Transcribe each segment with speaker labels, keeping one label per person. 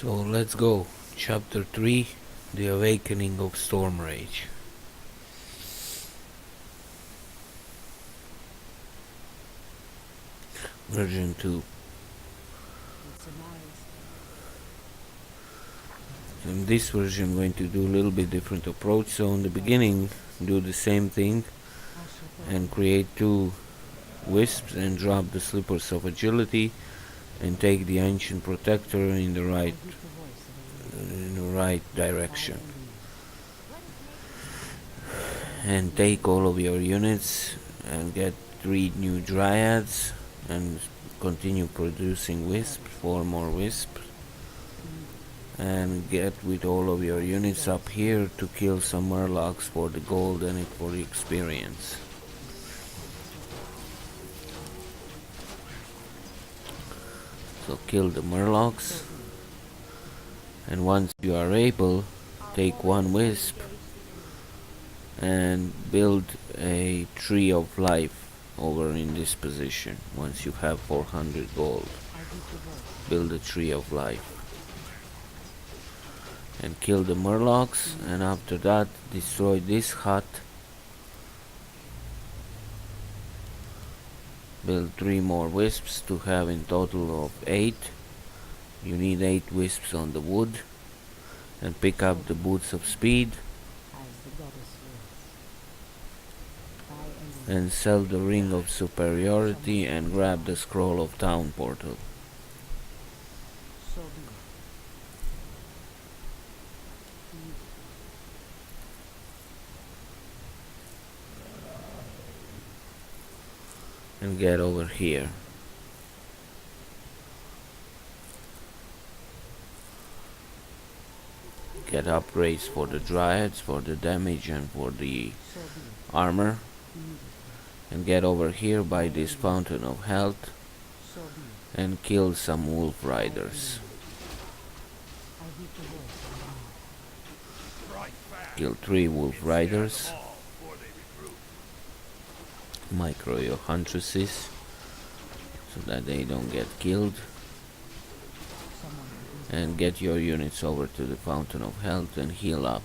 Speaker 1: So let's go. Chapter 3, The Awakening of Stormrage. Version 2. In this version I'm going to do a little bit different approach. So in the beginning do the same thing and create 2 wisps and drop the slippers of agility and take the ancient protector in the right direction. And take all of your units and get 3 new dryads and continue producing wisps, 4 more wisps, and get with all of your units up here to kill some murlocs for the gold and for the experience. So kill the murlocs, and once you are able, take 1 wisp and build a tree of life over in this position. Once you have 400 gold, build a tree of life and kill the murlocs, and after that destroy this hut, build 3 more wisps to have in total of 8. You need 8 wisps on the wood, and pick up the boots of speed and sell the ring of superiority and grab the scroll of town portal. And get over here. Get upgrades for the dryads, for the damage and for the armor. And get over here by this fountain of health and kill some wolf riders. Kill 3 wolf riders. Micro your huntresses so that they don't get killed, and get your units over to the fountain of health and heal up.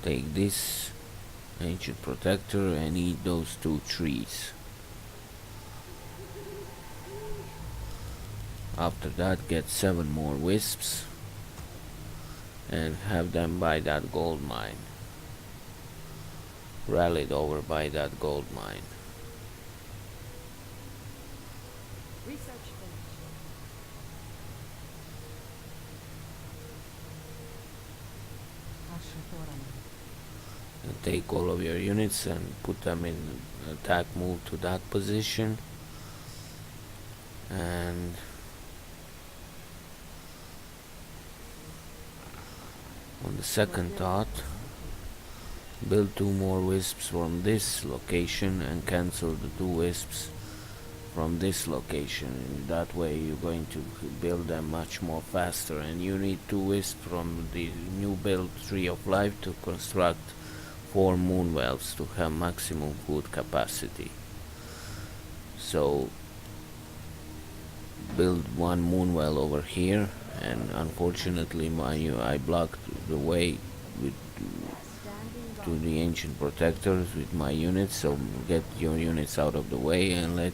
Speaker 1: Take this ancient protector and eat those 2 trees. After that, get 7 more wisps and have them by that gold mine. Rallied over by that gold mine.
Speaker 2: Research finished.
Speaker 1: And take all of your units and put them in attack move to that position. And on the second thought, build 2 more wisps from this location and cancel the 2 wisps from this location. In that way you're going to build them much more faster, and you need 2 wisps from the new build Tree of Life to construct 4 moon wells to have maximum food capacity. So build 1 moon well over here, and unfortunately I blocked the way to the ancient protectors with my units, so get your units out of the way and let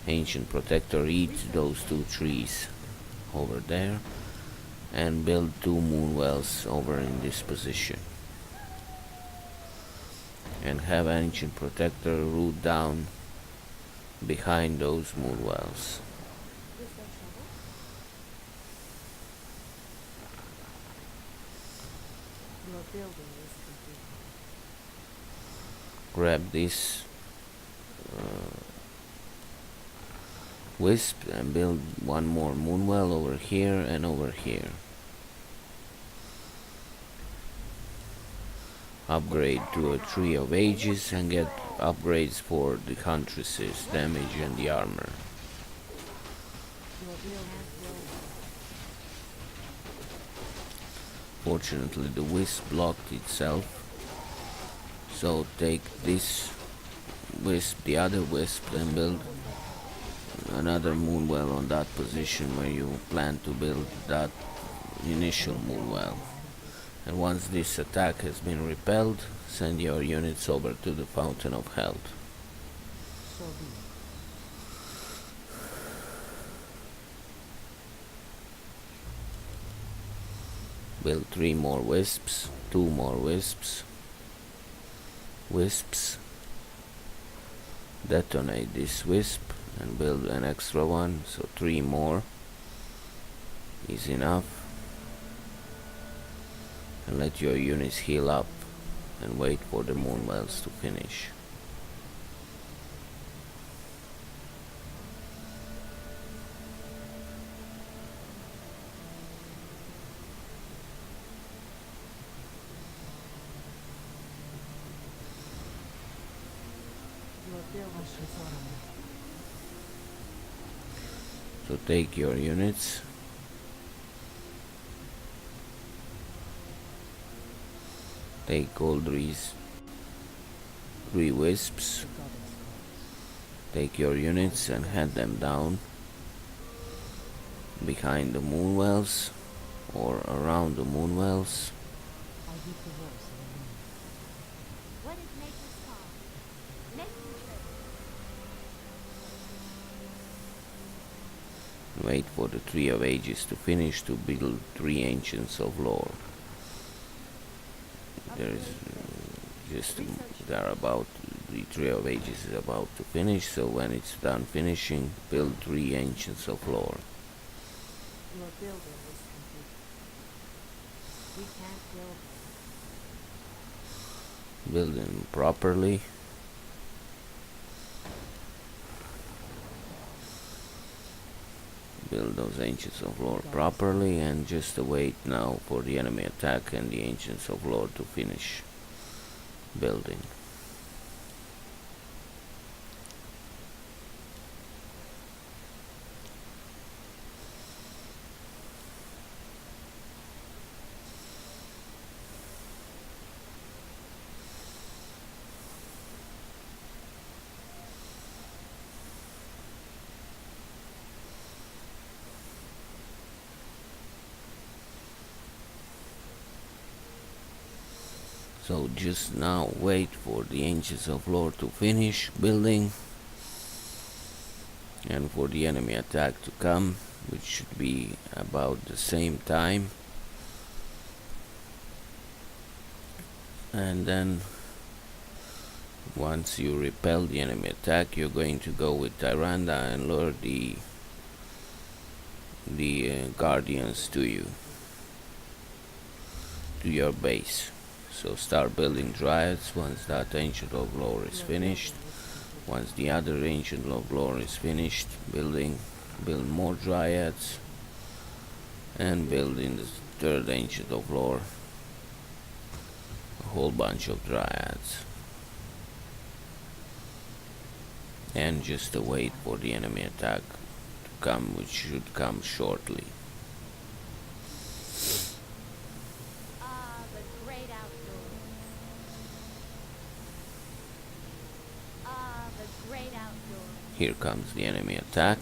Speaker 1: ancient protector eat those 2 trees over there, and build 2 moon wells over in this position, and have ancient protector root down behind those moon wells. Grab this wisp and build 1 more moonwell over here and over here. Upgrade to a Tree of Ages and get upgrades for the huntresses, damage and the armor. Fortunately the wisp blocked itself, so take this wisp, the other wisp, then build another moonwell on that position where you plan to build that initial moonwell. And once this attack has been repelled, send your units over to the Fountain of Health.
Speaker 2: So be it.
Speaker 1: Build 3 more wisps, 2 more wisps. Detonate this wisp and build an extra one, so 3 more is enough. And let your units heal up and wait for the moonwells to finish.
Speaker 2: Your building is on.
Speaker 1: So take your units, take all these 3 wisps, take your units and head them down behind the moonwells or around the moonwells.
Speaker 2: I give the voice of the wind.
Speaker 3: What is nature's call? Nature's trade.
Speaker 1: Wait for the Tree of Ages to finish to build 3 Ancients of Lore. There is the Tree of Ages is about to finish, so when it's done finishing, build 3 Ancients of Lore.
Speaker 2: Your building is complete. We can't build.
Speaker 1: Build them properly. Build those Ancients of Lore properly and just await now for the enemy attack and the Ancients of Lore to finish building. So just now wait for the Ancients of Lore to finish building and for the enemy attack to come, which should be about the same time. And then once you repel the enemy attack, you're going to go with Tyrande and lure the guardians to you, to your base. So start building dryads once that Ancient of Lore is finished. Once the other Ancient of Lore is finished building, build more dryads and build in the 3rd Ancient of Lore a whole bunch of dryads. And just await for the enemy attack to come, which should come shortly.
Speaker 3: The great outdoors. The great outdoors.
Speaker 1: Here comes the enemy attack.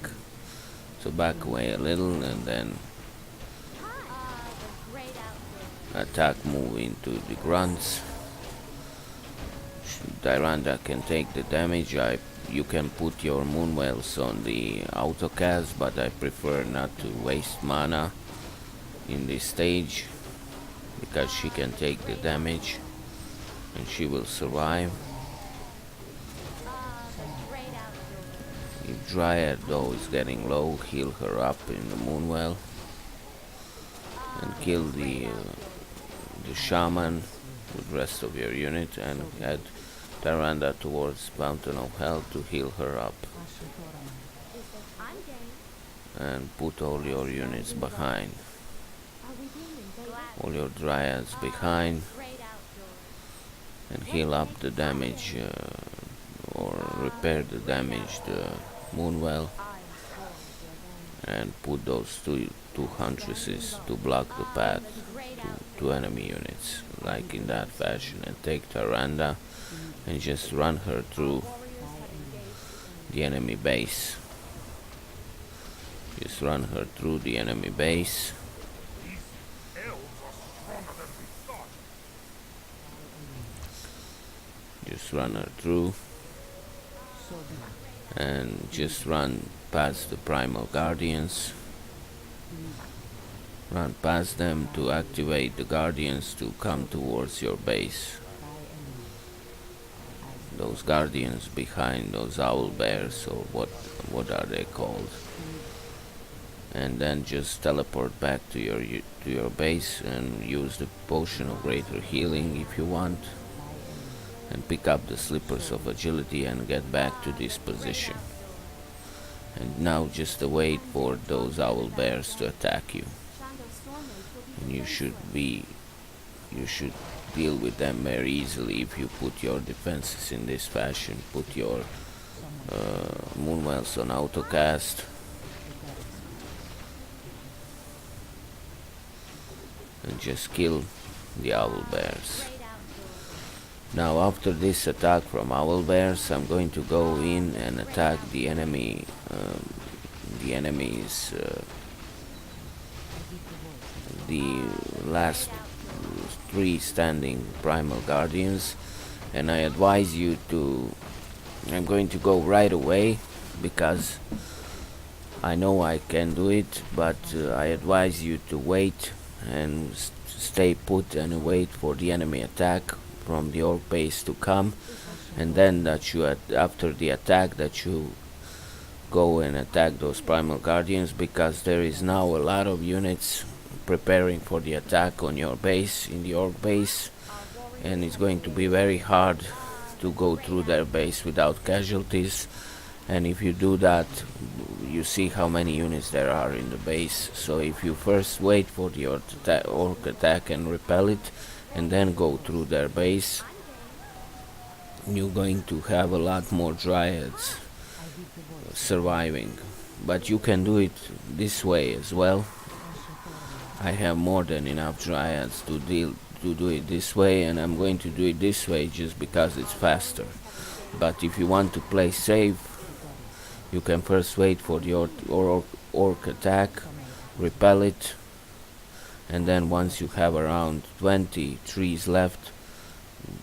Speaker 1: So back away a little and then
Speaker 3: The great outdoors.
Speaker 1: attack, move into the grunts. Tyrande can take the damage. You can put your moonwells on the autocast, but I prefer not to waste mana in this stage because she can take the damage and she will survive.
Speaker 3: The great outdoors.
Speaker 1: If Dryad though is getting low, heal her up in the moonwell and kill the shaman with the rest of your unit and head Tyrande towards Fountain of Hell to heal her up
Speaker 3: I'm game.
Speaker 1: and put all your units behind,
Speaker 3: Are we being invaded?
Speaker 1: all your dryads behind,
Speaker 3: Great outdoors.
Speaker 1: and heal up the damage or repair the damaged moonwell and put those two huntresses to block the path to enemy units, like in that fashion, and take Tyrande and just run her through the enemy base. Just run her through the enemy base. Just run her through and just run past the primal guardians. Run past them to activate the guardians to come towards your base. Those guardians behind those owl bears, or what are they called? And then just teleport back to your base and use the potion of greater healing if you want, and pick up the slippers of agility and get back to this position. And now just wait for those owl bears to attack you, and you should deal with them very easily if you put your defenses in this fashion. Put your Moonwells on autocast. And just kill the owl bears. Now after this attack from owl bears, I'm going to go in and attack the enemy's the last 3 standing primal guardians, and I advise you to, I'm going to go right away because I know I can do it, but I advise you to wait and stay put and wait for the enemy attack from the orc base to come, and then that you after the attack that you go and attack those primal guardians, because there is now a lot of units preparing for the attack on your base, in the orc base, and it's going to be very hard to go through their base without casualties. And if you do that, you see how many units there are in the base. So if you first wait for the orc attack and repel it, and then go through their base, you're going to have a lot more dryads surviving. But you can do it this way as well. I have more than enough dryads to do it this way, and I'm going to do it this way just because it's faster. But if you want to play safe, you can first wait for the orc attack, repel it, and then once you have around 20 trees left,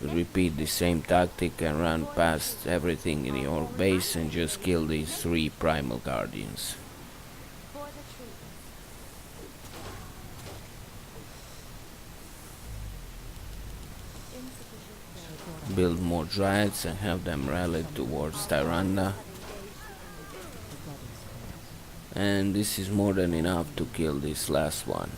Speaker 1: repeat the same tactic and run past everything in the orc base and just kill these 3 primal guardians. Build more dryads and have them rallied towards Tyrande. And this is more than enough to kill this last one.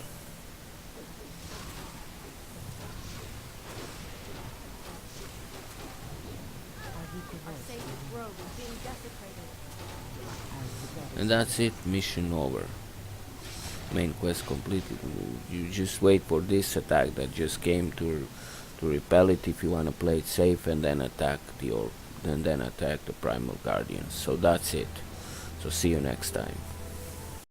Speaker 1: And that's it, mission over. Main quest completed. You just wait for this attack that just came to repel it if you want to play it safe, and then attack the orc, and then attack the primal guardians. So that's it. So see you next time.